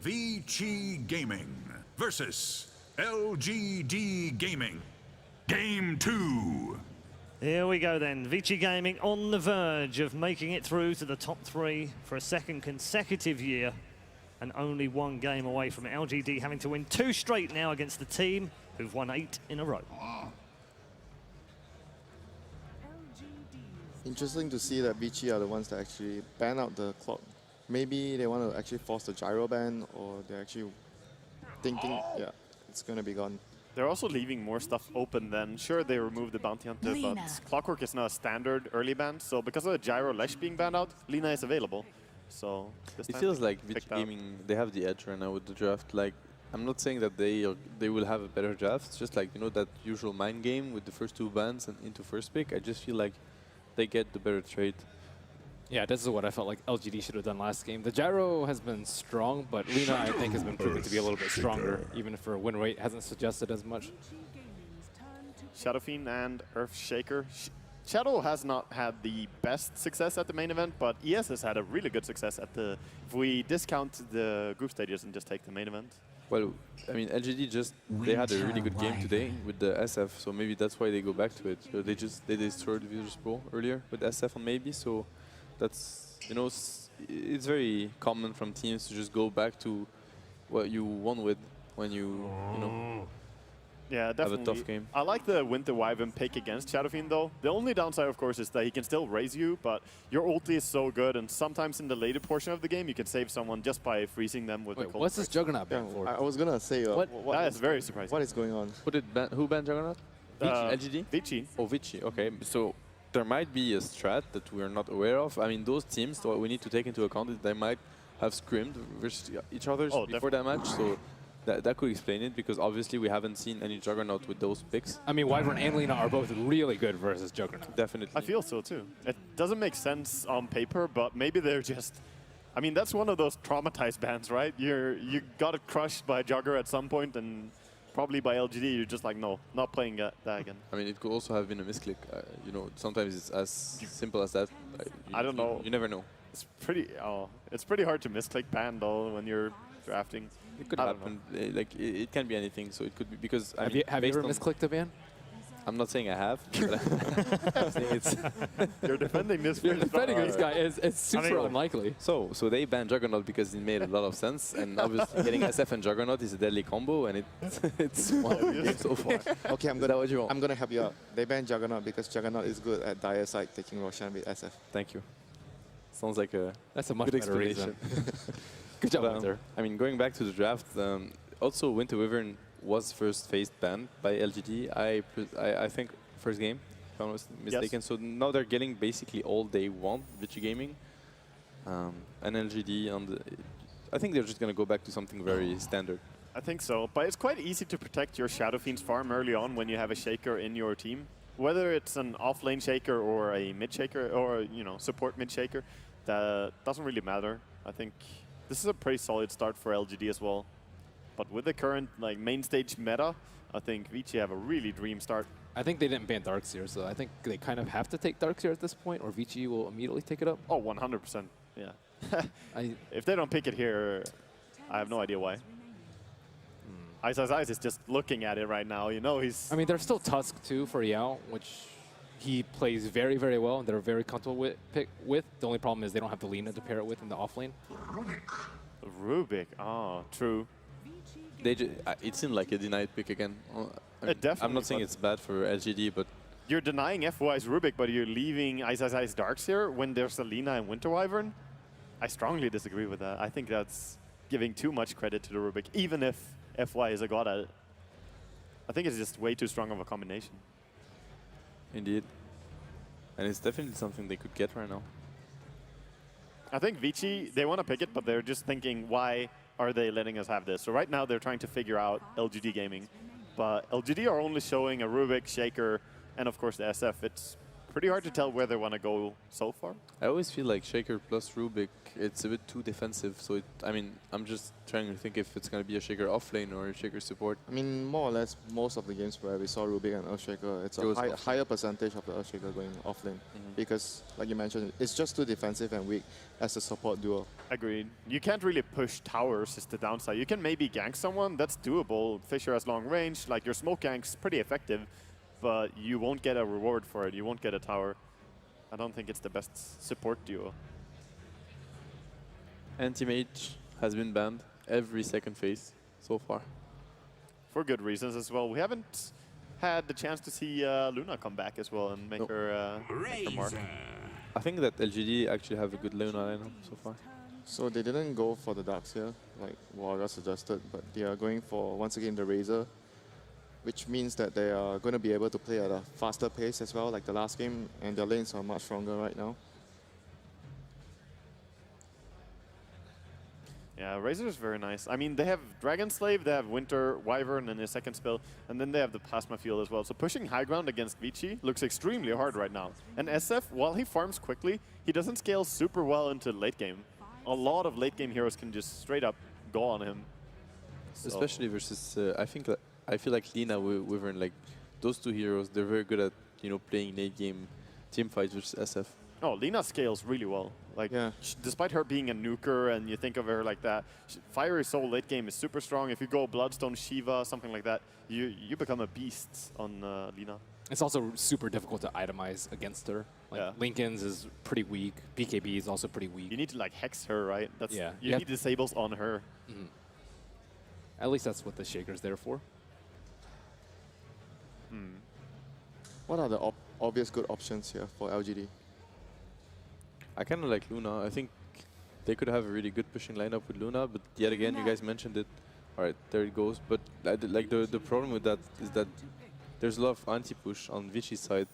Vici Gaming versus LGD Gaming. Game 2. Here we go then. Vici Gaming on the verge of making it through to the top 3 for a second consecutive year, and only one game away from LGD having to win 2 straight now against the team who've won 8 in a row. Interesting to see that Vici are the ones that actually ban out the clock. Maybe they want to actually force the gyro ban, or they're actually thinking, yeah, it's going to be gone. They're also leaving more stuff open than, sure, they removed the Bounty Hunter, but Clockwork is now a standard early ban, so because of the Gyro Lesh being banned out, Lina is available. So this it time feels like Vici Gaming, they have the edge right now with the draft. Like, I'm not saying that they will have a better draft, it's just like, you know, that usual mind game with the first 2 bans and into first pick. I just feel like they get the better trade. Yeah, this is what I felt like LGD should have done last game. The Gyro has been strong, but Lina, I think, has been proven to be a little bit stronger, even if her win rate hasn't suggested as much. Shadow Fiend and Earthshaker. Shadow has not had the best success at the main event, but ES has had a really good success at the... If we discount the group stages and just take the main event. Well, I mean, LGD they had a really good game today with the SF, so maybe that's why they go back to it. So they destroyed Virtus Pro earlier with SF on maybe, so that's, you know, it's very common from teams to just go back to what you won with when you know, yeah, definitely. have a tough game. I like the Winter Wyvern pick against Shadow Fiend though. The only downside, of course, is that he can still raise you, but your ulti is so good, and sometimes in the later portion of the game, you can save someone just by freezing them with the cold. What's this Juggernaut ban for? I was going to say... that is very surprising. What is going on? Who banned Juggernaut? LGD? Vici. Oh, Vici, okay. So there might be a strat that we are not aware of. I mean, those teams, what we need to take into account is they might have scrimmed versus each other before that match, so that could explain it, because obviously we haven't seen any Juggernaut with those picks. I mean, Wyvern and Lina are both really good versus Juggernaut. Definitely. I feel so too. It doesn't make sense on paper, but maybe they're just... I mean, that's one of those traumatized bans, right? You got it crushed by Jugger at some point, and probably by LGD, you're just like, no, not playing that again. I mean, it could also have been a misclick. You know, sometimes it's as simple as that. I don't know. You never know. It's pretty hard to misclick ban though when you're drafting. It could happen. Like it can be anything. So it could be because have you ever misclicked a ban? I'm not saying I have. But I'm saying it's you're defending this. You're defending this guy. It's super unlikely. So they banned Juggernaut because it made a lot of sense, and obviously getting SF and Juggernaut is a deadly combo, and it's one of the games so far. Okay, I'm gonna help you out. They banned Juggernaut because Juggernaut is good at dire side taking Roshan with SF. Thank you. Sounds like that's a much good better explanation. Good job, Winter. I mean, going back to the draft, also Winter Wyvern was first faced banned by LGD. I think first game, if I'm not mistaken. Yes. So now they're getting basically all they want, Vici Gaming, and LGD on the. I think they're just gonna go back to something very standard. I think so, but it's quite easy to protect your Shadow Fiend's farm early on when you have a Shaker in your team. Whether it's an off-lane Shaker or a mid-Shaker or, you know, support mid-Shaker, that doesn't really matter. I think this is a pretty solid start for LGD as well. But with the current like main stage meta, I think Vici have a really dream start. I think they didn't ban Darkseer, so I think they kind of have to take Darkseer at this point, or Vici will immediately take it up. Oh, 100%. Yeah. If they don't pick it here, I have no idea why. Ice is just looking at it right now. You know, he's... I mean, there's still Tusk, too, for Yao, which he plays very, very well, and they're very comfortable with. The only problem is they don't have the Lina to pair it with in the offlane. Rubik. Oh, true. It seemed like a denied pick again. I'm not saying it's bad for LGD, but... You're denying FY's Rubik, but you're leaving Ice Darkseer when there's a Lina and Winter Wyvern? I strongly disagree with that. I think that's giving too much credit to the Rubik, even if FY is a god at it. I think it's just way too strong of a combination. Indeed. And it's definitely something they could get right now. I think Vici, they want to pick it, but they're just thinking, why are they letting us have this? So right now they're trying to figure out LGD Gaming. But LGD are only showing a Rubik, Shaker, and of course the SF. It's pretty hard to tell where they want to go so far. I always feel like Shaker plus Rubik, it's a bit too defensive. So I mean, I'm just trying to think if it's going to be a Shaker offlane or a Shaker support. I mean, more or less, most of the games where we saw Rubik and Earthshaker, it's a higher percentage of the Earthshaker going offlane. Because, like you mentioned, it's just too defensive and weak as a support duo. Agreed. You can't really push towers is the downside. You can maybe gank someone, that's doable. Fisher has long range, like your smoke gank's pretty effective, but you won't get a reward for it. You won't get a tower. I don't think it's the best support duo. Anti-Mage has been banned every second phase so far. For good reasons as well. We haven't had the chance to see Luna come back as well and make her mark. I think that LGD actually have a good Luna lineup so far. So they didn't go for the Darks here, like Waga suggested, but they are going for, once again, the Razor, which means that they are going to be able to play at a faster pace as well, like the last game, and their lanes are much stronger right now. Yeah, Razor is very nice. I mean, they have Dragon Slave, they have Winter Wyvern in their second spell, and then they have the Plasma Field as well. So pushing high ground against Vici looks extremely hard right now. And SF, while he farms quickly, he doesn't scale super well into late game. A lot of late game heroes can just straight up go on him. So Especially versus, I feel like Lina, Wyvern, like those two heroes, they're very good at playing late game team fights versus SF. oh, Lina scales really well. Like, despite her being a nuker and you think of her like that, Fiery Soul late game is super strong. If you go Bloodstone Shiva, something like that, you become a beast on Lina. It's also super difficult to itemize against her. Like Lincoln's is pretty weak. BKB is also pretty weak. You need to like hex her, right? That's Yeah. You need disables on her. At least that's what the Shaker's there for. What are the obvious good options here for LGD? I kind of like Luna. I think they could have a really good pushing lineup with Luna, but yet again, you guys mentioned it. All right, there it goes. But like the problem with that is that there's a lot of anti-push on Vici's side,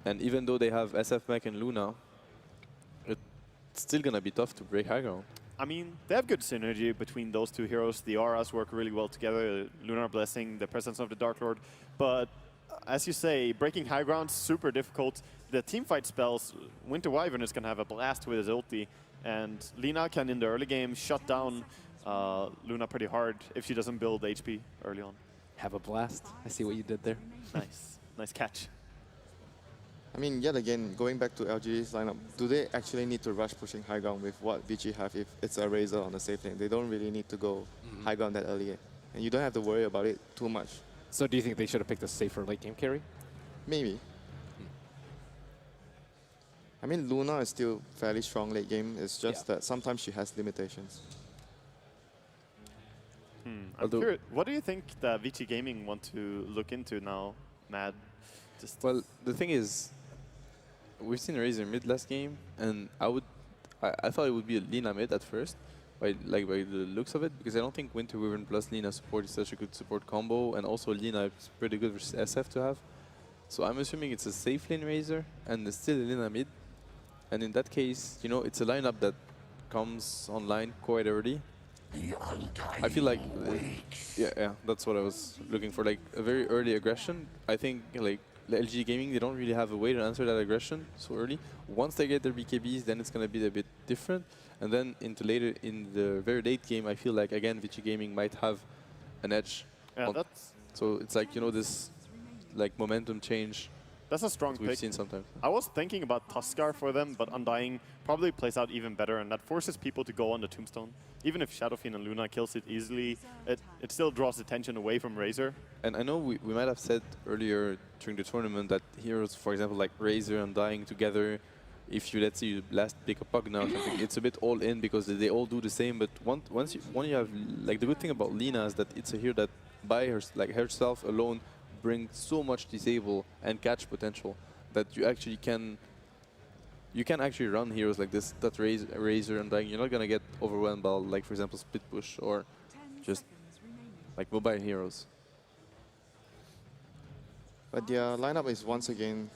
and even though they have SF Mech and Luna, it's still gonna be tough to break high ground. I mean, they have good synergy between those two heroes. The auras work really well together. Lunar Blessing, the presence of the Dark Lord. But as you say, breaking high ground super difficult. The teamfight spells, Winter Wyvern is going to have a blast with his ulti. And Lina can, in the early game, shut down Luna pretty hard if she doesn't build HP early on. Have a blast. I see what you did there. Nice. Nice catch. I mean, yet again, going back to LGD's lineup, do they actually need to rush pushing high ground with what Vici have if it's a Razor on the safe lane? They don't really need to go high ground that early. And you don't have to worry about it too much. So do you think they should have picked a safer late game carry? Maybe. I mean, Luna is still fairly strong late game. It's just that sometimes she has limitations. I'm curious, what do you think the Vici Gaming want to look into now, Mad? Well, the thing is, we've seen Razor mid last game, and I thought it would be a Lina mid at first, by the looks of it, because I don't think Winter Wyvern plus Lina support is such a good support combo, and also Lina is pretty good versus SF to have. So I'm assuming it's a safe lane Razor, and it's still a Lina mid. And in that case, it's a lineup that comes online quite early. I feel like, yeah, that's what I was looking for, like a very early aggression. I think like the LGD Gaming, they don't really have a way to answer that aggression so early. Once they get their BKBs, then it's going to be a bit different. And then later in the very late game, I feel like again Vici Gaming might have an edge. Yeah, so it's like this like momentum change. That's a strong pick. We've seen sometimes. I was thinking about Tuskar for them, but Undying probably plays out even better, and that forces people to go on the Tombstone. Even if Shadowfiend and Luna kills it easily, it still draws attention away from Razor. And I know we might have said earlier during the tournament that heroes, for example, like Razor and Undying together, if you, let's say, you last pick a Pug now, it's a bit all in because they all do the same. But once you have, like, the good thing about Lina is that it's a hero that by herself alone brings so much disable and catch potential that you actually can actually run heroes like this that Razor and Undying. You're not gonna get overwhelmed by, like, for example, Split Push or just like mobile heroes. But their lineup is once again,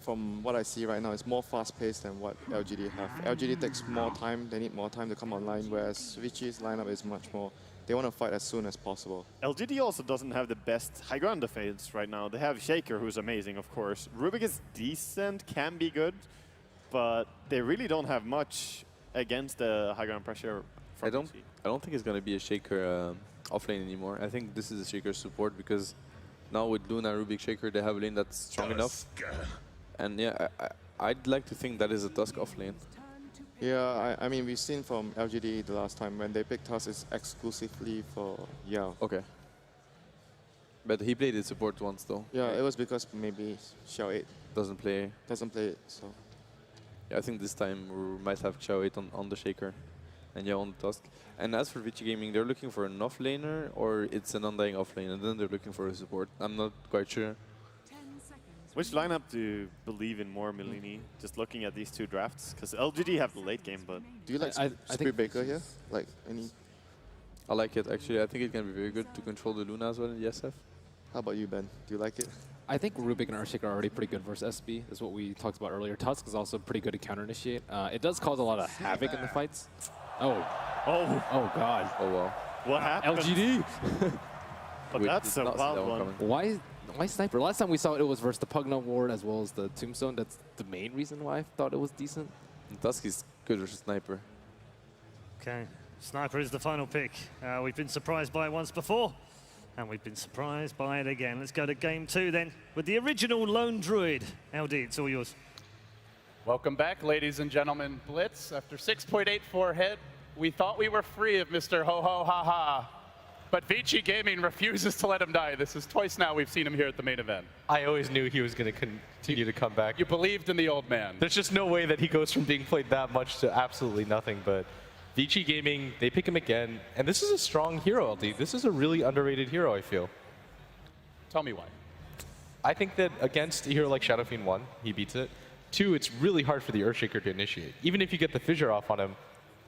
from what I see right now, it's more fast-paced than what LGD have. LGD takes more time, they need more time to come online, whereas Vici's lineup is much more they want to fight as soon as possible. LGD also doesn't have the best high ground defense right now. They have Shaker, who's amazing, of course. Rubik is decent, can be good, but they really don't have much against the high ground pressure from Vici. I don't think it's going to be a Shaker offlane anymore. I think this is a Shaker support because now with Luna, Rubik, Shaker, they have a lane that's strong enough. And yeah, I'd like to think that is a Tusk offlane. Yeah, I mean, we've seen from LGD the last time when they picked us, it's exclusively for Yao. Okay. But he played it support once though. Yeah, it was because maybe Xiao 8 Doesn't play. doesn't play it, so. Yeah, I think this time we might have Xiao 8 on the Shaker and Yao on the Tusk. And as for Vici Gaming, they're looking for an offlaner or it's an undying offlane, and then they're looking for a support. I'm not quite sure. Which lineup do you believe in more, Milini? Just looking at these two drafts, because LGD have the late game, but Do you like I Spirit think Baker here? Like any? I like it actually. I think it can be very good to control the Luna as well in the SF. How about you, Ben? Do you like it? I think Rubik and Earthshaker are already pretty good versus SB. That's what we talked about earlier. Tusk is also pretty good to counter-initiate. It does cause a lot of havoc in the fights. Oh. Oh, God. Oh wow. what happened? LGD! But We that's did a not see wild that one. coming. Why Sniper? Last time we saw it, it was versus the Pugno Ward as well as the Tombstone. That's the main reason why I thought it was decent. And Tusk is good versus Sniper. Okay, Sniper is the final pick. We've been surprised by it once before, and we've been surprised by it again. Let's go to game 2 then, with the original Lone Druid. LD, it's all yours. Welcome back, ladies and gentlemen. Blitz, after 6.84 hit, we thought we were free of Mr. Ho Ho Ha Ha. But Vici Gaming refuses to let him die. This is twice now we've seen him here at the main event. I always knew he was going to continue to come back. You believed in the old man. There's just no way that he goes from being played that much to absolutely nothing. But Vici Gaming, they pick him again. And this is a strong hero, LD. This is a really underrated hero, I feel. Tell me why. I think that against a hero like Shadow Fiend 1, he beats it. 2, it's really hard for the Earthshaker to initiate. Even if you get the fissure off on him,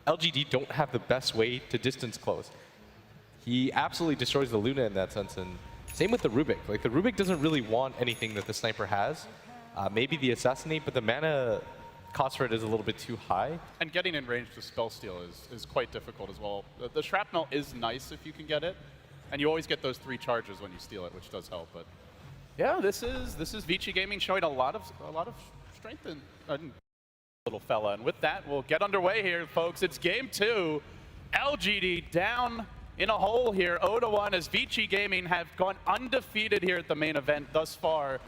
LGD don't have the best way to distance close. He absolutely destroys the Luna in that sense, and same with the Rubik. Like, the Rubik doesn't really want anything that the Sniper has. Maybe the Assassinate, but the mana cost for it is a little bit too high. And getting in range to spell steal is quite difficult as well. The shrapnel is nice if you can get it, and you always get those 3 charges when you steal it, which does help. But yeah, this is Vici Gaming showing a lot of strength in little fella. And with that, we'll get underway here, folks. It's game 2. LGD down in a hole here, 0-1, as Vici Gaming have gone undefeated here at the main event thus far.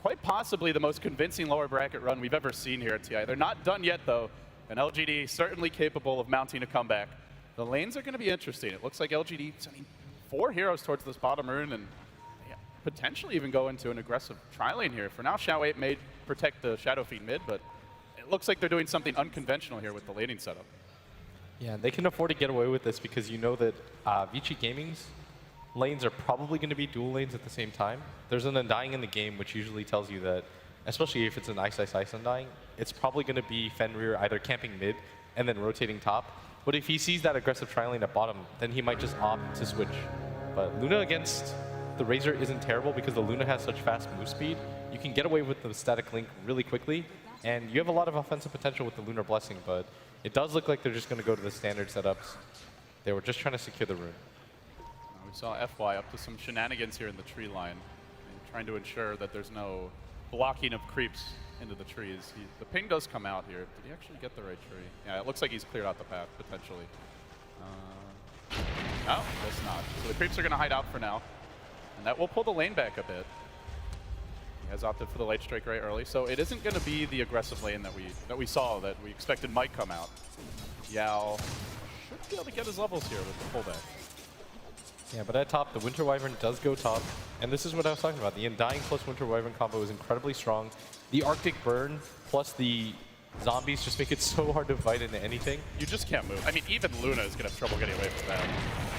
Quite possibly the most convincing lower bracket run we've ever seen here at TI. They're not done yet, though, and LGD certainly capable of mounting a comeback. The lanes are going to be interesting. It looks like LGD sending 4 heroes towards this bottom rune and potentially even go into an aggressive tri-lane here. For now, Xiao 8 may protect the Shadow Fiend mid, but it looks like they're doing something unconventional here with the laning setup. Yeah, they can afford to get away with this because you know that Vici Gaming's lanes are probably going to be dual lanes at the same time. There's an Undying in the game, which usually tells you that, especially if it's an Ice Undying, it's probably going to be Fenrir either camping mid and then rotating top. But if he sees that aggressive tri-lane at bottom, then he might just opt to switch. But Luna against the Razor isn't terrible because the Luna has such fast move speed. You can get away with the static link really quickly, and you have a lot of offensive potential with the Lunar Blessing, but it does look like they're just going to go to the standard setups. They were just trying to secure the rune. We saw FY up to some shenanigans here in the tree line, and trying to ensure that there's no blocking of creeps into the trees. The ping does come out here. Did he actually get the right tree? Yeah, it looks like he's cleared out the path, potentially. No, guess not. So the creeps are going to hide out for now, and that will pull the lane back a bit. He has opted for the light strike right early, so it isn't going to be the aggressive lane that we saw, that we expected might come out. Yao should be able to get his levels here with the pullback. Yeah, but at top, the Winter Wyvern does go top. And this is what I was talking about. The Undying plus Winter Wyvern combo is incredibly strong. The Arctic Burn plus the zombies just make it so hard to fight into anything. You just can't move. I mean, even Luna is going to have trouble getting away from that.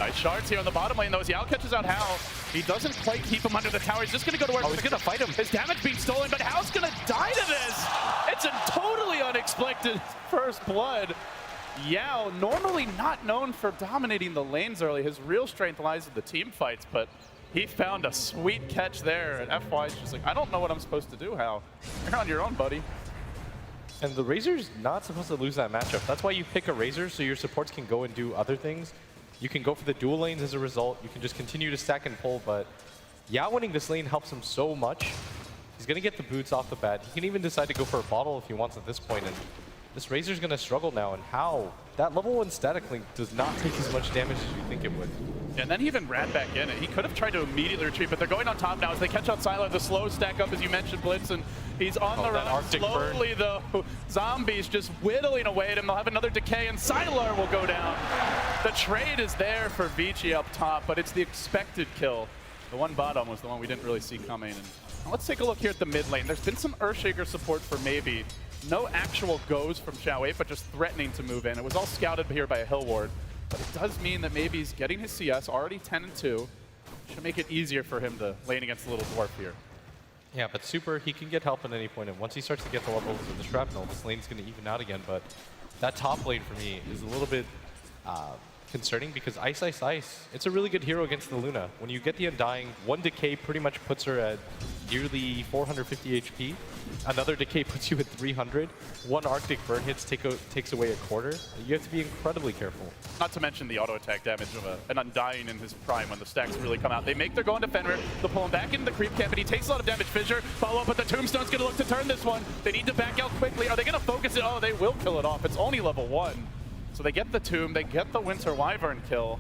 Nice shards here on the bottom lane, though. As Yao catches out Hal, he doesn't quite keep him under the tower. He's just going to go to work. Oh, he's going to fight him. His damage being stolen, but Hal's going to die to this. It's a totally unexpected first blood. Yao, normally not known for dominating the lanes early. His real strength lies in the team fights, but he found a sweet catch there. And FY's just like, I don't know what I'm supposed to do, Hal. You're on your own, buddy. And the Razor's not supposed to lose that matchup. That's why you pick a Razor so your supports can go and do other things. You can go for the dual lanes as a result. You can just continue to stack and pull, but Yao winning this lane helps him so much. He's going to get the boots off the bat. He can even decide to go for a bottle if he wants at this point, and this Razor's going to struggle now, and how? That level 1 static link does not take as much damage as you think it would. And then he even ran back in. He could have tried to immediately retreat, but they're going on top now as they catch out Sylar. The slow stack up, as you mentioned, Blitz, and he's on the run. Arctic Slowly, though, Zombies just whittling away at him. They'll have another decay, and Sylar will go down. The trade is there for Vici up top, but it's the expected kill. The one bottom was the one we didn't really see coming. And now let's take a look here at the mid lane. There's been some Earthshaker support for maybe. No actual goes from Xiao 8, but just threatening to move in. It was all scouted here by a Hill Ward. But it does mean that maybe he's getting his CS, already 10-2. Should make it easier for him to lane against the little dwarf here. Yeah, but Super, he can get help at any point, and once he starts to get the levels of the Shrapnel, this lane's going to even out again, but that top lane for me is a little bit concerning because Ice, it's a really good hero against the Luna. When you get the Undying, one decay pretty much puts her at nearly 450 HP. Another decay puts you at 300. One Arctic burn hits takes away a quarter. You have to be incredibly careful. Not to mention the auto attack damage of an Undying in his prime when the stacks really come out. They make their go into Fenrir. They'll pull him back into the creep camp, and he takes a lot of damage. Fissure, follow up, but the Tombstone's going to look to turn this one. They need to back out quickly. Are they going to focus it? Oh, they will kill it off. It's only level 1. So they get the Tomb, they get the Winter Wyvern kill.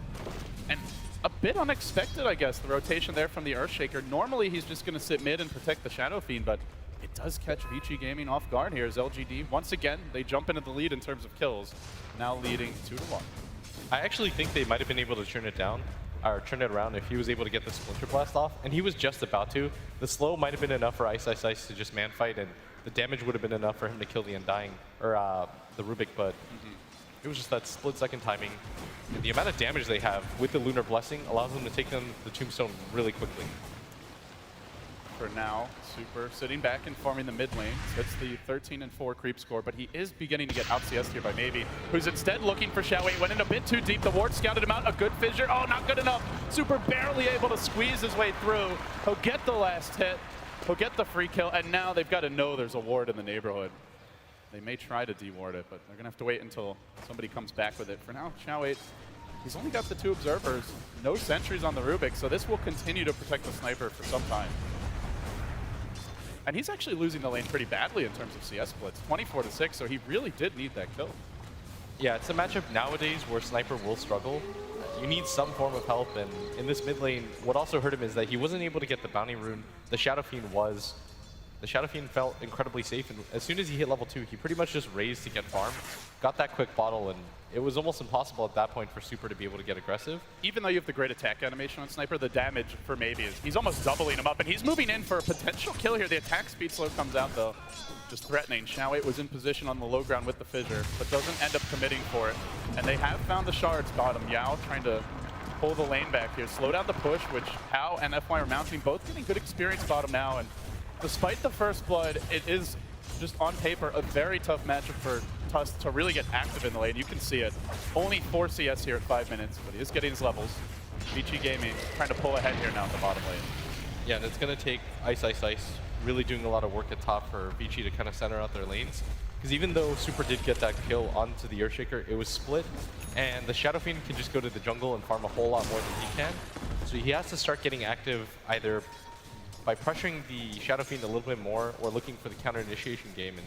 And a bit unexpected, I guess, the rotation there from the Earthshaker. Normally, he's just going to sit mid and protect the Shadow Fiend, but it does catch Vici Gaming off guard here as LGD. Once again, they jump into the lead in terms of kills, now leading 2-1. I actually think they might have been able to turn it down, or turn it around if he was able to get the Splinter Blast off, and he was just about to. The slow might have been enough for Ice to just man fight, and the damage would have been enough for him to kill the Undying, or the Rubik, but it was just that split-second timing. And the amount of damage they have with the Lunar Blessing allows them to take them the Tombstone really quickly. For now, Super sitting back and farming the mid lane. Hits the 13-4 creep score, but he is beginning to get out-CS'd here by Maybe, who's instead looking for Xiao 8. Went in a bit too deep. The ward scouted him out. A good fissure. Oh, not good enough. Super barely able to squeeze his way through. He'll get the last hit. He'll get the free kill, and now they've got to know there's a ward in the neighborhood. They may try to deward it, but they're going to have to wait until somebody comes back with it. For now, Xiao 8, he's only got the 2 observers, no sentries on the Rubik, so this will continue to protect the sniper for some time. And he's actually losing the lane pretty badly in terms of CS splits, 24-6, so he really did need that kill. Yeah, it's a matchup nowadays where Sniper will struggle. You need some form of help, and in this mid lane, what also hurt him is that he wasn't able to get the Bounty Rune. The Shadow Fiend was. The Shadow Fiend felt incredibly safe, and as soon as he hit level 2, he pretty much just raised to get farm, got that quick bottle, and it was almost impossible at that point for Super to be able to get aggressive. Even though you have the great attack animation on Sniper, the damage for Maybe is he's almost doubling him up, and he's moving in for a potential kill here. The attack speed slow comes out, though, just threatening. Xiao 8 was in position on the low ground with the fissure, but doesn't end up committing for it. And they have found the shards bottom. Yao trying to pull the lane back here, slow down the push, which Hao and FY are mounting, both getting good experience bottom now. And despite the first blood, it is just on paper a very tough matchup for Tusk to really get active in the lane. You can see it. Only 4 CS here at 5 minutes, but he is getting his levels. Vici Gaming trying to pull ahead here now at the bottom lane. Yeah, and it's going to take Ice really doing a lot of work at top for Vici to kind of center out their lanes. Because even though Super did get that kill onto the Earthshaker, it was split, and the Shadow Fiend can just go to the jungle and farm a whole lot more than he can. So he has to start getting active either by pressuring the Shadow Fiend a little bit more or looking for the counter initiation game. And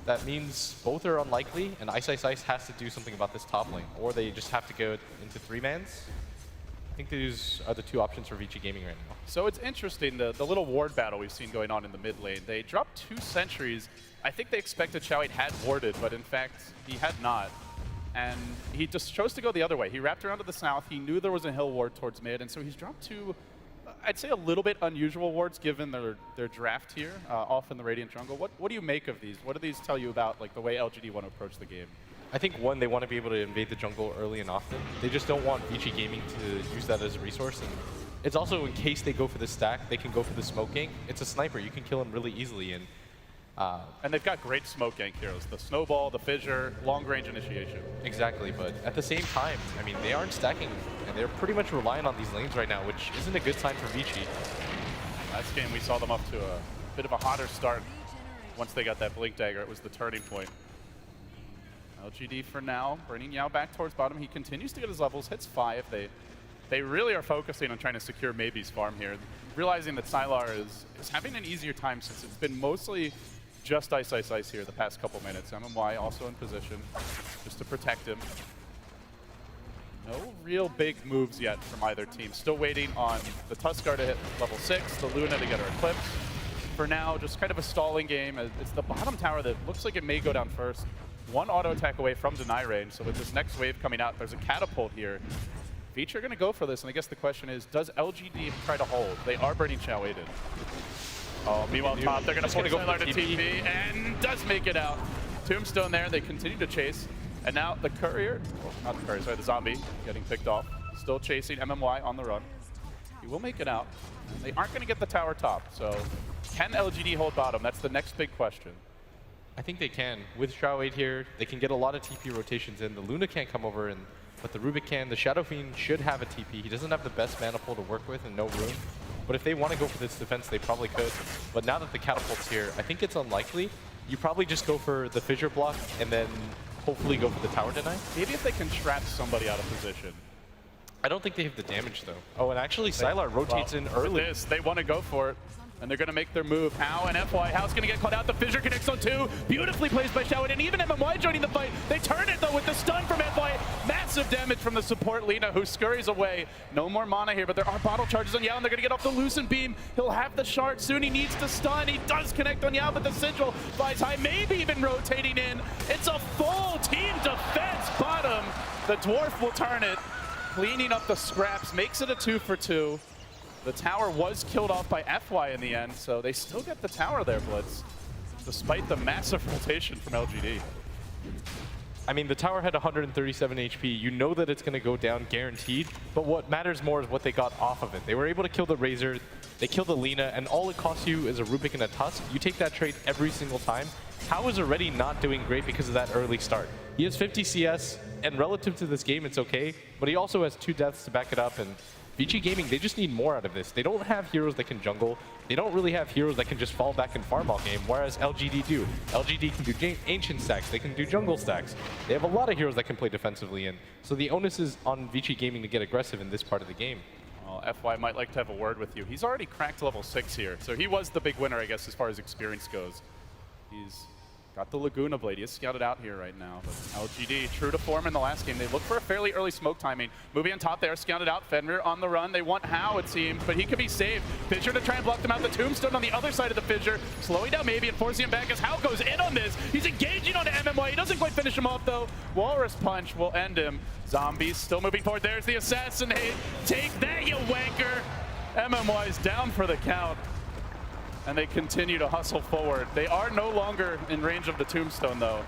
that means both are unlikely, and Ice has to do something about this top lane, or they just have to go into 3-mans. I think these are the 2 options for Vici Gaming right now. So it's interesting, the little ward battle we've seen going on in the mid lane. They dropped 2 sentries. I think they expected Xiao 8 had warded, but in fact, he had not. And he just chose to go the other way. He wrapped around to the south. He knew there was a hill ward towards mid, and so he's dropped 2, I'd say a little bit unusual wards given their draft here, off in the Radiant jungle. What do you make of these? What do these tell you about like the way LGD want to approach the game? I think, one, they want to be able to invade the jungle early and often. They just don't want Vici Gaming to use that as a resource. And it's also, in case they go for the stack, they can go for the smoke gank. It's a sniper. You can kill him really easily. And they've got great smoke gank heroes. The Snowball, the Fissure, long-range initiation. Exactly, but at the same time, I mean, they aren't stacking, and they're pretty much relying on these lanes right now, which isn't a good sign for Vici. Last game, we saw them up to a bit of a hotter start. Once they got that Blink Dagger, it was the turning point. LGD for now, bringing Yao back towards bottom. He continues to get his levels, hits 5. They really are focusing on trying to secure Maybe's farm here, realizing that Sylar is having an easier time since it's been mostly just ice, ice, ice here the past couple minutes. MMY also in position just to protect him. No real big moves yet from either team. Still waiting on the Tuskar to hit level 6, the Luna to get her Eclipse. For now, just kind of a stalling game. It's the bottom tower that looks like it may go down first. One auto attack away from deny range, so with this next wave coming out, there's a catapult here. Vici are going to go for this, and I guess the question is, does LGD try to hold? They are burning Xiao Aiden. Oh, meanwhile, top, they're going to force Sylar to TP, and does make it out. Tombstone there, they continue to chase. And now the courier, well, not the courier, sorry, the zombie getting picked off. Still chasing MMY on the run. He will make it out. They aren't going to get the tower top, so can LGD hold bottom? That's the next big question. I think they can. With Shroud here, they can get a lot of TP rotations in. The Luna can't come over, but the Rubik can. The Shadow Fiend should have a TP. He doesn't have the best mana pool to work with and no room. But if they want to go for this defense, they probably could. But now that the Catapult's here, I think it's unlikely. You probably just go for the Fissure block and then hopefully go for the tower deny. Maybe if they can trap somebody out of position. I don't think they have the damage, though. Oh, and actually, Sylar rotates in early. This, they want to go for it. And they're going to make their move. How and FY. How's going to get caught out. The Fissure connects on 2. Beautifully placed by Xiao, and even MMY joining the fight. They turn it, though, with the stun from FY. Massive damage from the support Lina, who scurries away. No more mana here, but there are bottle charges on Yao, and they're going to get off the Lucent Beam. He'll have the shard soon. He needs to stun. He does connect on Yao, but the Sigil flies high, maybe even rotating in. It's a full team defense bottom. The Dwarf will turn it, cleaning up the scraps, makes it a 2 for 2. The tower was killed off by FY in the end, so they still get the tower there, Blitz, despite the massive rotation from LGD. I mean, the tower had 137 HP. You know that it's going to go down guaranteed, but what matters more is what they got off of it. They were able to kill the Razor, they killed the Lina, and all it costs you is a Rubik and a Tusk. You take that trade every single time. Hao is already not doing great because of that early start. He has 50 CS, and relative to this game, it's okay, but he also has 2 deaths to back it up, and Vici Gaming, they just need more out of this. They don't have heroes that can jungle. They don't really have heroes that can just fall back and farm all game, whereas LGD do. LGD can do ancient stacks. They can do jungle stacks. They have a lot of heroes that can play defensively, and so the onus is on Vici Gaming to get aggressive in this part of the game. Well, FY might like to have a word with you. He's already cracked level 6 here, so he was the big winner, I guess, as far as experience goes. He's got the Laguna Blade. He is scouted out here right now. But LGD, true to form in the last game. They look for a fairly early smoke timing. Moving on top there, scouted out. Fenrir on the run. They want Hao, it seems, but he could be saved. Fissure to try and block them out. The Tombstone on the other side of the Fissure, slowing down maybe and forcing him back as Hao goes in on this. He's engaging on MMY. He doesn't quite finish him off, though. Walrus Punch will end him. Zombies still moving forward. There's the assassinate. Take that, you wanker. MMY's down for the count. And they continue to hustle forward. They are no longer in range of the Tombstone, though.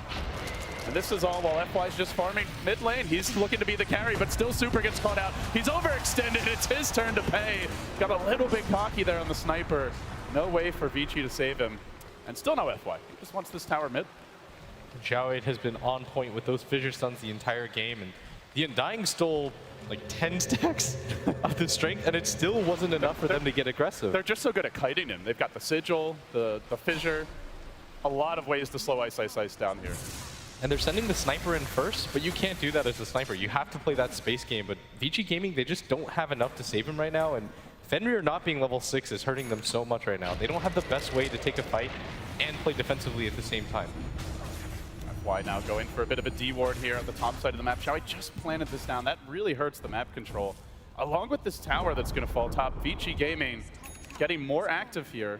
And this is all while FY's just farming mid lane. He's looking to be the carry, but still Super gets caught out. He's overextended. It's his turn to pay. Got a little bit cocky there on the sniper. No way for Vici to save him. And still no FY. He just wants this tower mid. Xiao has been on point with those Fissure stuns the entire game, and the Undying stole like 10 stacks of the strength, and it still wasn't enough for them to get aggressive. They're just so good at kiting him. They've got the Sigil, the Fissure, a lot of ways to slow ice down here. And they're sending the sniper in first, but you can't do that as a sniper. You have to play that space game, but Vici Gaming, they just don't have enough to save him right now, and Fenrir not being level 6 is hurting them so much right now. They don't have the best way to take a fight and play defensively at the same time. FY now going for a bit of a D-ward here at the top side of the map. Shall I just planted this down? That really hurts the map control. Along with this tower that's going to fall top, Vici Gaming getting more active here.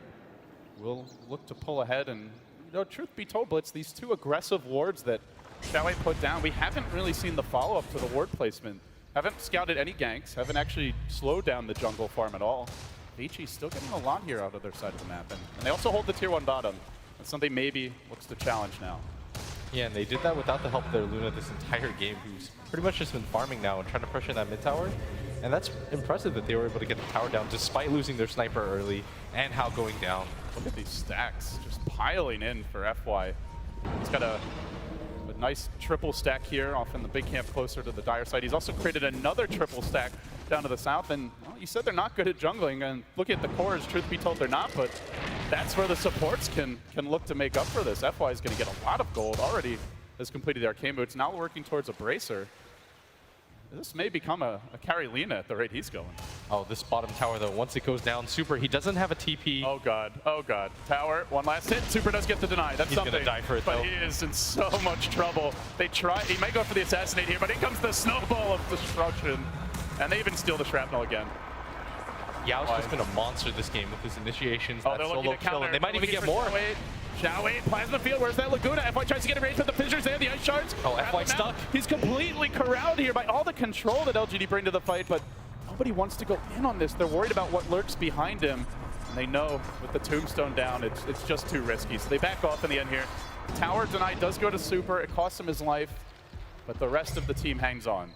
Will look to pull ahead, and you know, truth be told, Blitz, these 2 aggressive wards that Shall I put down, we haven't really seen the follow-up to the ward placement. Haven't scouted any ganks, haven't actually slowed down the jungle farm at all. Vici still getting a lot here out of their side of the map, and they also hold the tier 1 bottom. That's something maybe looks to challenge now. Yeah, and they did that without the help of their Luna this entire game, who's pretty much just been farming now and trying to pressure that mid tower. And that's impressive that they were able to get the tower down despite losing their sniper early and Hao going down. Look at these stacks just piling in for FY. He's got a nice triple stack here off in the big camp closer to the Dire side. He's also created another triple stack down to the south, and well, you said they're not good at jungling, and looking at the cores, truth be told, they're not, but that's where the supports can look to make up for this. FY is going to get a lot of gold already has completed the arcane boots. Now working towards a bracer. This may become a Carolina at the rate he's going. Oh, this bottom tower, though, once it goes down, Super, he doesn't have a TP. Oh, God. Oh, God. Tower, one last hit. Super does get the deny. That's He's something. gonna die for it, but though. he is in so much trouble. They try. He might go for the assassinate here, but here comes the snowball of destruction. And they even steal the shrapnel again. Yao's just been a monster this game with his initiations, Oh, that they're looking solo to kill, counter. and they might even get more. Xiao Plasma Field, where's that Laguna? FY tries to get a range, but the fissures there, the ice shards. Oh, Grab FY him out. stuck. He's completely corralled here by all the control that LGD bring to the fight, but nobody wants to go in on this. They're worried about what lurks behind him, and they know with the tombstone down, it's just too risky. So they back off in the end here. Tower denied does go to Super. It costs him his life, but the rest of the team hangs on.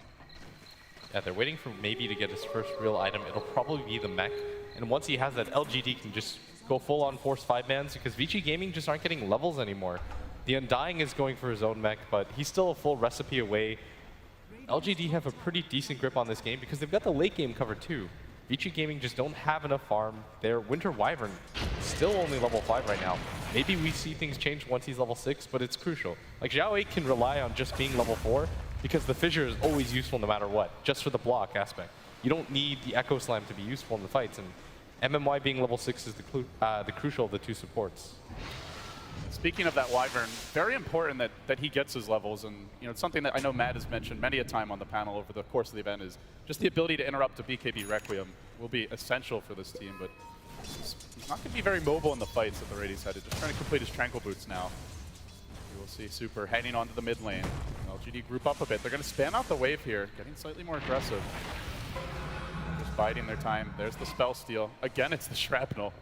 Yeah, they're waiting for maybe to get his first real item. It'll probably be the mech. And once he has that, LGD can just go full-on force 5-mans because Vici Gaming just aren't getting levels anymore. The Undying is going for his own mech, but he's still a full recipe away. LGD have a pretty decent grip on this game because they've got the late game covered too. Vici Gaming just don't have enough farm. Their Winter Wyvern still only level 5 right now. Maybe we see things change once he's level 6, but it's crucial. Like Xiao can rely on just being level 4 because the fissure is always useful no matter what, just for the block aspect. You don't need the Echo Slam to be useful in the fights, and MMY being level 6 is the crucial of the two supports. Speaking of that Wyvern, very important that he gets his levels, and it's something that I know Matt has mentioned many a time on the panel over the course of the event is just the ability to interrupt a BKB Requiem will be essential for this team, but he's not going to be very mobile in the fights at the rate he's headed. Just trying to complete his Tranquil Boots now. You will see Super heading onto the mid lane. LGD group up a bit. They're going to span out the wave here, getting slightly more aggressive. Just biding their time. There's the spell steal. Again, it's the shrapnel.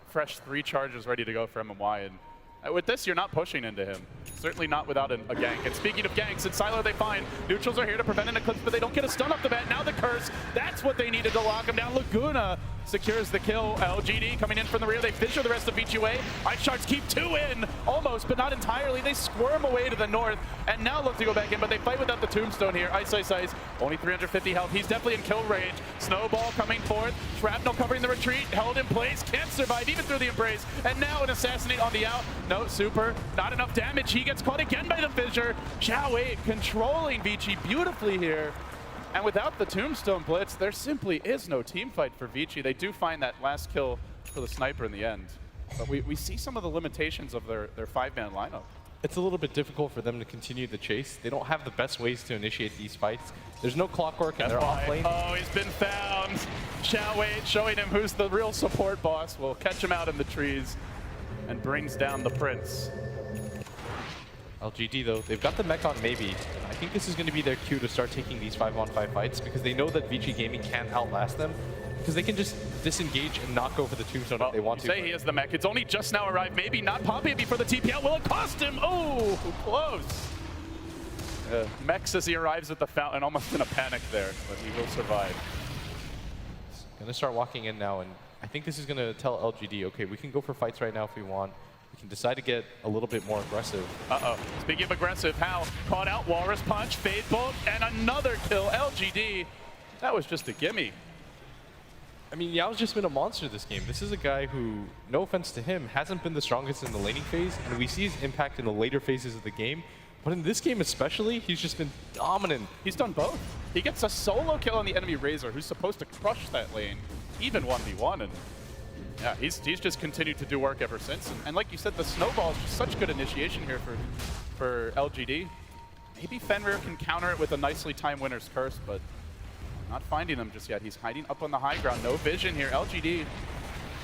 Fresh 3 charges ready to go for MMY, and with this, you're not pushing into him. Certainly not without a gank. And speaking of ganks, in Silo they find neutrals are here to prevent an eclipse, but they don't get a stun off the bat. Now the curse, that's what they needed to lock him down. Laguna secures the kill. LGD coming in from the rear. They fissure the rest of Vici away. Ice Shards keep 2 in, almost, but not entirely. They squirm away to the north, and now look to go back in, but they fight without the tombstone here. Ice, only 350 health. He's definitely in kill range. Snowball coming forth. Shrapnel covering the retreat, held in place, can't survive even through the embrace, and now an assassinate on the out. No, Super, not enough damage. He gets caught again by the fissure. Xiao controlling Vici beautifully here. And without the Tombstone Blitz, there simply is no team fight for Vici. They do find that last kill for the sniper in the end. But we see some of the limitations of their 5-man lineup. It's a little bit difficult for them to continue the chase. They don't have the best ways to initiate these fights. There's no clockwork in their off lane. Oh, he's been found. Xiao showing him who's the real support boss. Will catch him out in the trees and brings down the Prince. LGD, though, they've got the mech on maybe. I think this is going to be their cue to start taking these 5-on-5 fights because they know that Vici Gaming can't outlast them because they can just disengage and knock over the tombstone if they want to. Say he has the mech. It's only just now arrived. Maybe not popping before the TP out. Will it cost him? Oh, close. Mech as he arrives at the fountain, almost in a panic there, but he will survive. Going to start walking in now, and I think this is going to tell LGD, okay, we can go for fights right now if we want. We can decide to get a little bit more aggressive. Uh-oh. Speaking of aggressive, How caught out, Walrus Punch, Fade Bolt, and another kill. LGD, that was just a gimme. I mean, Yao's just been a monster this game. This is a guy who, no offense to him, hasn't been the strongest in the laning phase, and we see his impact in the later phases of the game. But in this game especially, he's just been dominant. He's done both. He gets a solo kill on the enemy Razor, who's supposed to crush that lane, even 1v1, and yeah, he's just continued to do work ever since. And like you said, the snowball is just such good initiation here for LGD. Maybe Fenrir can counter it with a nicely timed Winter's Curse, but not finding him just yet. He's hiding up on the high ground. No vision here. LGD,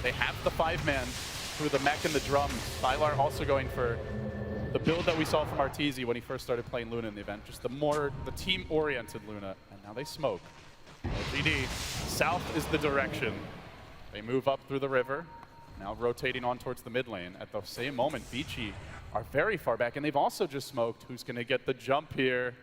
they have the 5-man through the mech and the drum. Sylar also going for the build that we saw from Arteezy when he first started playing Luna in the event. Just the team-oriented Luna. And now they smoke. LGD, south is the direction. They move up through the river, now rotating on towards the mid lane. At the same moment, Vici are very far back, and they've also just smoked. Who's going to get the jump here?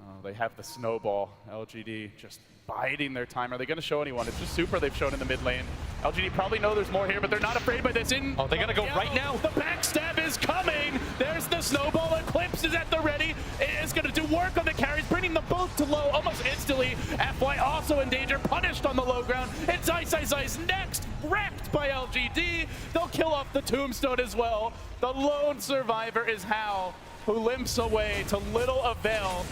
Oh, they have the snowball. LGD just biding their time. Are they going to show anyone? It's just Super they've shown in the mid lane. LGD probably know there's more here, but they're not afraid by this. Oh, they got to go right now. The backstab is coming. There's the snowball. Eclipse is at the ready. It is going to do work on the carries, bringing them both to low almost instantly. FY also in danger, punished on the low ground. It's Ice next, wrecked by LGD. They'll kill off the tombstone as well. The lone survivor is How. who limps away to little avail.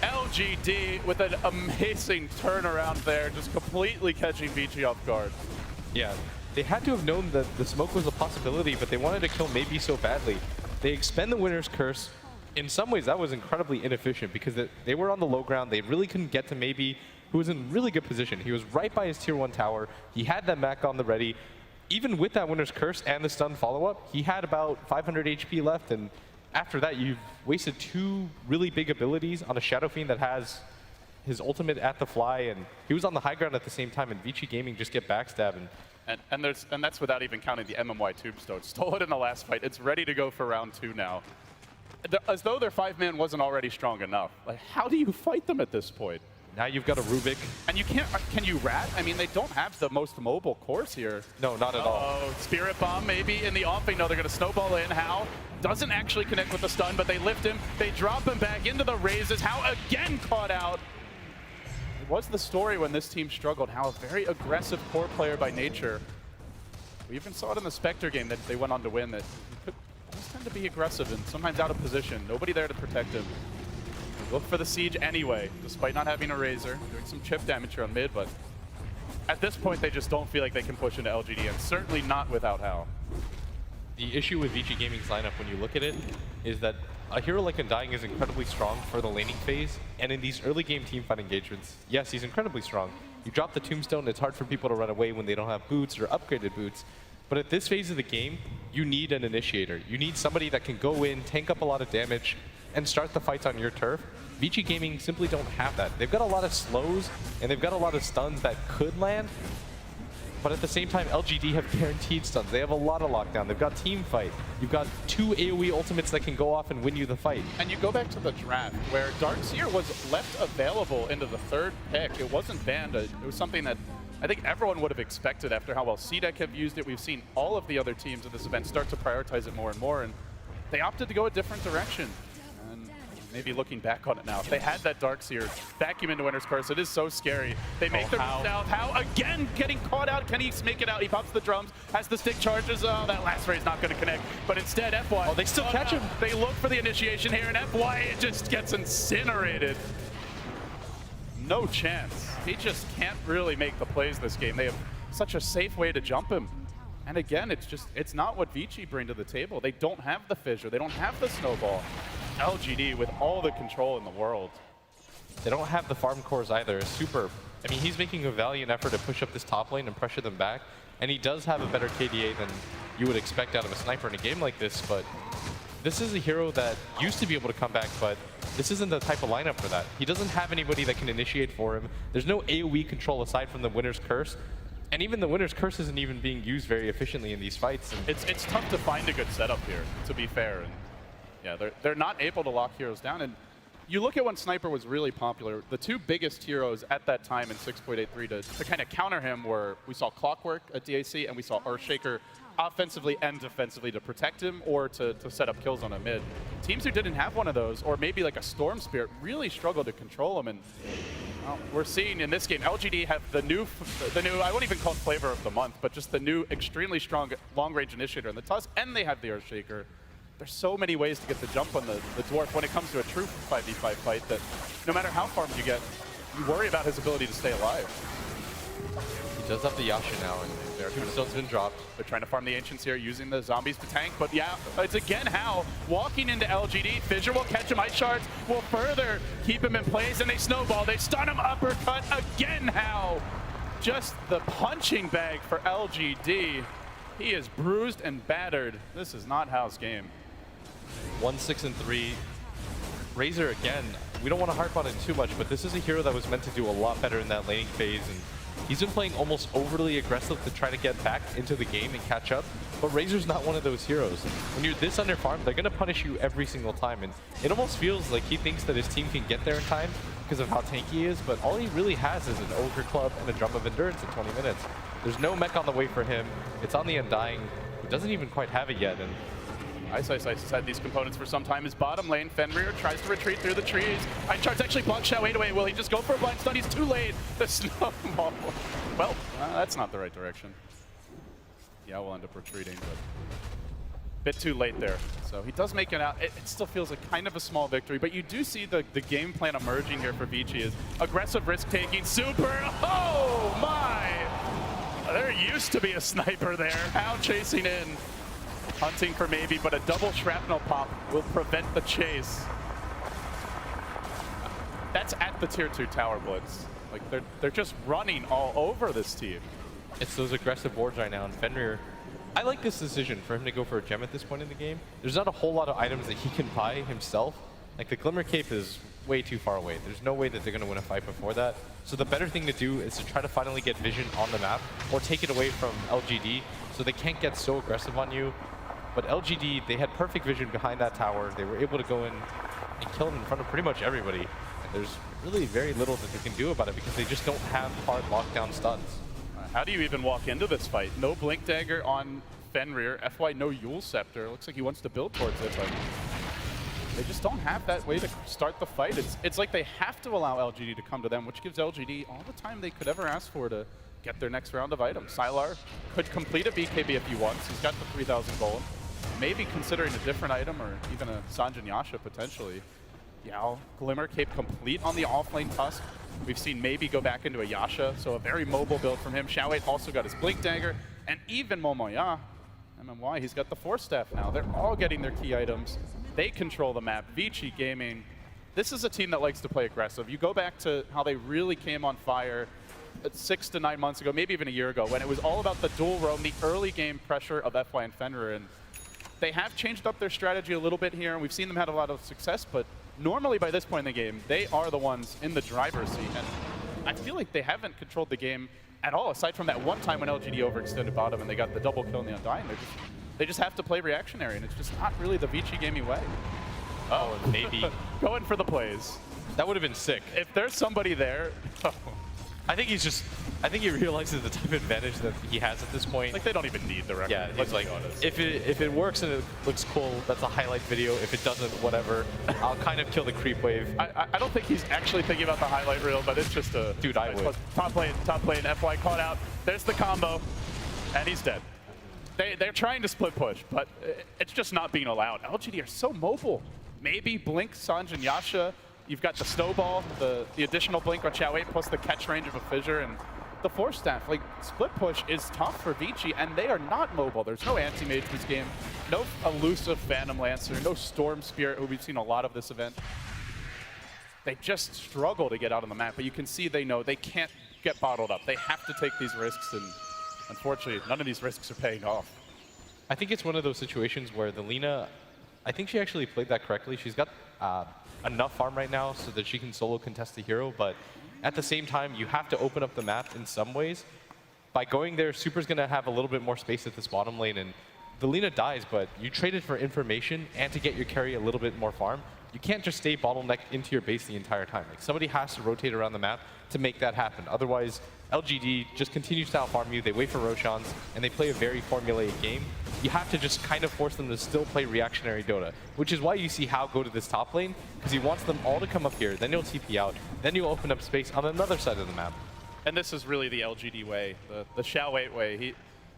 LGD with an amazing turnaround there, just completely catching Vici off guard. Yeah, they had to have known that the smoke was a possibility, but they wanted to kill maybe so badly. They expend the winner's curse. In some ways, that was incredibly inefficient because they were on the low ground. They really couldn't get to maybe, who was in really good position. He was right by his tier 1 tower. He had that Mac on the ready. Even with that winner's curse and the stun follow-up, he had about 500 HP left, and after that, you've wasted 2 really big abilities on a Shadow Fiend that has his ultimate at the fly, and he was on the high ground at the same time, and Vici Gaming just get backstabbed. And that's without even counting the MMY Tombstone. Stole it in the last fight. It's ready to go for round 2 now. As though their 5-man wasn't already strong enough. Like, how do you fight them at this point? Now you've got a Rubik. And you can't, can you rat? I mean, they don't have the most mobile cores here. No, not at all. Oh, Spirit Bomb maybe in the offing. No, they're going to snowball in. How? Doesn't actually connect with the stun, but they lift him. They drop him back into the raises. How again caught out. It was the story when this team struggled. How a very aggressive core player by nature. We even saw it in the Spectre game that they went on to win, that he could always tend to be aggressive and sometimes out of position. Nobody there to protect him. Look for the siege anyway, despite not having a Razor. Doing some chip damage here on mid, but at this point they just don't feel like they can push into LGD, and certainly not without Hal. The issue with Vici Gaming's lineup, when you look at it, is that a hero like Undying is incredibly strong for the laning phase, and in these early game teamfight engagements, yes, he's incredibly strong. You drop the Tombstone, it's hard for people to run away when they don't have boots or upgraded boots. But at this phase of the game, you need an initiator. You need somebody that can go in, tank up a lot of damage, and start the fights on your turf. Vici Gaming simply don't have that. They've got a lot of slows, and they've got a lot of stuns that could land, but at the same time, LGD have guaranteed stuns. They have a lot of lockdown. They've got team fight. You've got 2 AoE ultimates that can go off and win you the fight. And you go back to the draft, where Darkseer was left available into the 3rd pick. It wasn't banned. It was something that I think everyone would have expected after how well CDEC have used it. We've seen all of the other teams at this event start to prioritize it more and more, and they opted to go a different direction. And maybe looking back on it now, if they had that Darkseer vacuum into Winter's Curse, it is so scary. They make the move south. How again getting caught out? Can he make it out? He pops the drums, has the stick charges. Oh, that last ray is not going to connect. But instead, FY. Oh, they still catch him. They look for the initiation here, and FY it just gets incinerated. No chance. He just can't really make the plays this game. They have such a safe way to jump him. And again, it's not what Vici bring to the table. They don't have the fissure. They don't have the snowball. LGD with all the control in the world. They don't have the farm cores either. Superb. I mean, he's making a valiant effort to push up this top lane and pressure them back. And he does have a better KDA than you would expect out of a sniper in a game like this, but this is a hero that used to be able to come back, but this isn't the type of lineup for that. He doesn't have anybody that can initiate for him. There's no AoE control aside from the Winner's Curse. And even the Winner's Curse isn't even being used very efficiently in these fights. It's tough to find a good setup here, to be fair. And yeah, they're not able to lock heroes down. And you look at when Sniper was really popular, the 2 biggest heroes at that time in 6.83 to kind of counter him were, we saw Clockwork at DAC, and we saw Earthshaker offensively and defensively to protect him or to set up kills on a mid. Teams who didn't have one of those, or maybe like a Storm Spirit, really struggled to control him. And well, we're seeing in this game, LGD have the new, I won't even call it flavor of the month, but just the new extremely strong long-range initiator in the Tusk, and they have the Earthshaker. There's so many ways to get the jump on the Dwarf when it comes to a true 5v5 fight that no matter how farmed you get, you worry about his ability to stay alive. He does have the Yasha now, and their Tombstone's been dropped. They're trying to farm the Ancients here, using the zombies to tank, but yeah, it's again Hal walking into LGD. Fissure will catch him, Ice Shards will further keep him in place, and they snowball, they stun him, uppercut, again Hal. Just the punching bag for LGD. He is bruised and battered. This is not Hal's game. 1-6-3. Razor again, we don't want to harp on it too much, but this is a hero that was meant to do a lot better in that laning phase, and he's been playing almost overly aggressive to try to get back into the game and catch up, but Razor's not one of those heroes. When you're this under-farmed, they're going to punish you every single time, and it almost feels like he thinks that his team can get there in time because of how tanky he is, but all he really has is an Ogre Club and a Drum of Endurance in 20 minutes. There's no mech on the way for him. It's on the Undying, who doesn't even quite have it yet, and Ice has had these components for some time. His bottom lane, Fenrir tries to retreat through the trees. Ice Chart's actually blocked shot. Wait away. Will he just go for a blind stun? He's too late. The snowball. Well, that's not the right direction. Yeah, we'll end up retreating, but Bit too late there. So he does make it out. It still feels like kind of a small victory, but you do see the game plan emerging here for Vici is aggressive risk-taking, super, oh my! There used to be a sniper there. Now chasing in, hunting for maybe, but a double shrapnel pop will prevent the chase. That's at the tier 2 tower blitz. Like they're just running all over this team. It's those aggressive boards right now, and Fenrir, I like this decision for him to go for a gem at this point in the game. There's not a whole lot of items that he can buy himself. Like the Glimmer Cape is way too far away. There's no way that they're going to win a fight before that. So the better thing to do is to try to finally get vision on the map or take it away from LGD so they can't get so aggressive on you. But LGD, they had perfect vision behind that tower. They were able to go in and kill him in front of pretty much everybody. And there's really very little that they can do about it because they just don't have hard lockdown stuns. How do you even walk into this fight? No Blink Dagger on Fenrir. FY no Yule Scepter. Looks like he wants to build towards it, but they just don't have that way to start the fight. It's like they have to allow LGD to come to them, which gives LGD all the time they could ever ask for to get their next round of items. Sylar could complete a BKB if he wants. He's got the 3,000 gold. Maybe considering a different item or even a Sanjin Yasha potentially. Yao, Glimmer Cape complete on the offlane Tusk. We've seen maybe go back into a Yasha, so a very mobile build from him. Xiaowei also got his Blink Dagger, and even Momoya, MMY, he's got the Force Staff now. They're all getting their key items. They control the map. Vici Gaming, this is a team that likes to play aggressive. You go back to how they really came on fire 6 to 9 months ago, maybe even a year ago, when it was all about the dual roam, the early game pressure of FY and Fenrir, and they have changed up their strategy a little bit here, and we've seen them have a lot of success, but normally by this point in the game, they are the ones in the driver's seat, and I feel like they haven't controlled the game at all, aside from that one time when LGD overextended bottom and they got the double kill in the Undying. They just have to play reactionary, and it's just not really the Vici gaming way. Oh, and maybe. Going for the plays. That would have been sick. If there's somebody there, I think he realizes the type of advantage that he has at this point. like they don't even need the record. Yeah, Let's he's like, be honest. if it works and it looks cool, that's a highlight video. If it doesn't, whatever. I'll kind of kill the creep wave. I don't think he's actually thinking about the highlight reel, but it's just a... Dude, I would. Top lane, FY caught out. There's the combo, and he's dead. They're trying to split push, but it's just not being allowed. LGD are so mobile. Maybe Blink, Sanjin, Yasha. You've got the snowball, the additional Blink on Xiaowei, plus the catch range of a fissure, and the Force Staff. Like, split push is tough for Vici, and they are not mobile. There's no anti-mage this game, no elusive Phantom Lancer, no Storm Spirit, who we've seen a lot of this event. They just struggle to get out on the map, but you can see they know they can't get bottled up. They have to take these risks, and unfortunately, none of these risks are paying off. I think it's one of those situations where the Lina, I think she actually played that correctly. She's got enough farm right now so that she can solo contest the hero, but at the same time, you have to open up the map in some ways. By going there, Super's going to have a little bit more space at this bottom lane, and the Lina dies, but you traded for information and to get your carry a little bit more farm. You can't just stay bottlenecked into your base the entire time. Like, somebody has to rotate around the map to make that happen. Otherwise, LGD just continues to outfarm you. They wait for Roshans, and they play a very formulaic game. You have to just kind of force them to still play reactionary Dota, which is why you see Hao go to this top lane, because he wants them all to come up here, then he'll TP out, then you'll open up space on another side of the map. And this is really the LGD way, the Xiaowei way.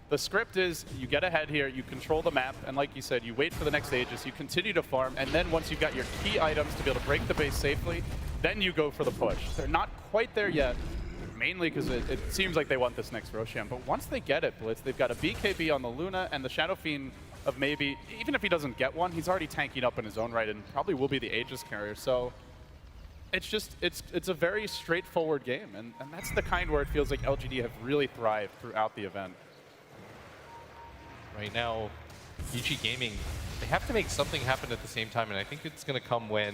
The script is you get ahead here, you control the map, and like you said, you wait for the next Aegis, you continue to farm, and then once you've got your key items to be able to break the base safely, then you go for the push. They're not quite there yet, mainly because it seems like they want this next Roshan, but once they get it, Blitz, they've got a BKB on the Luna and the Shadow Fiend of maybe, even if he doesn't get one, he's already tanking up in his own right and probably will be the Aegis carrier, so it's just, it's a very straightforward game, and that's the kind where it feels like LGD have really thrived throughout the event. Right now, Vici Gaming, they have to make something happen at the same time, and I think it's going to come when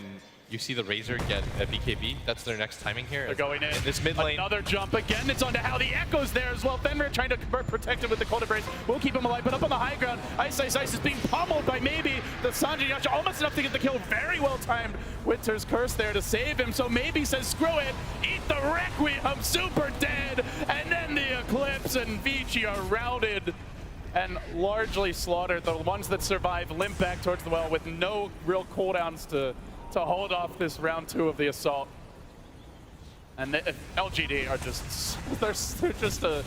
you see the Razor get a BKB. That's their next timing here. They're going in. This mid lane. Another jump again. It's onto Hao. The Echo's there as well. Fenrir trying to protect him with the Cold Embrace. We'll keep him alive, but up on the high ground, Ice is being pummeled by maybe the Sanjin Yasha. Almost enough to get the kill. Very well timed. Winter's Curse there to save him. So maybe says, screw it. Eat the Requiem. Super dead. And then the Eclipse, and Vici are routed and largely slaughtered. The ones that survive limp back towards the well with no real cooldowns to hold off this round 2 of the assault. And LGD are just, they're just an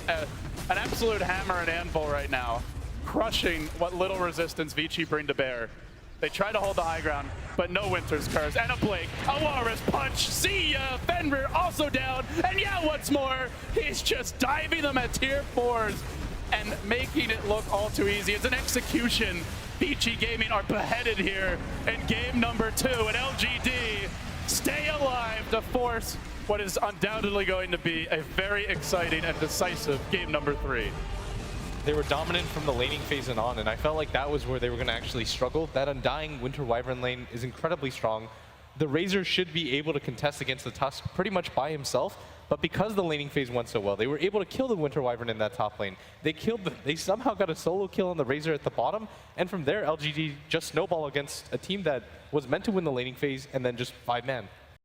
absolute hammer and anvil right now. crushing what little resistance Vici bring to bear. They try to hold the high ground, but no Winter's Curse. And a Blake, a Walrus Punch, see ya! Fenrir also down, and yeah, what's more, he's just diving them at tier 4s and making it look all too easy. It's an execution. Vici Gaming are beheaded here in game number 2, and LGD stay alive to force what is undoubtedly going to be a very exciting and decisive game number 3. They were dominant from the laning phase and on, and I felt like that was where they were going to actually struggle. That Undying Winter Wyvern lane is incredibly strong. The Razor should be able to contest against the Tusk pretty much by himself, but because the laning phase went so well, they were able to kill the Winter Wyvern in that top lane. They somehow got a solo kill on the Razor at the bottom, and from there, LGD just snowball against a team that was meant to win the laning phase and then just 5-man.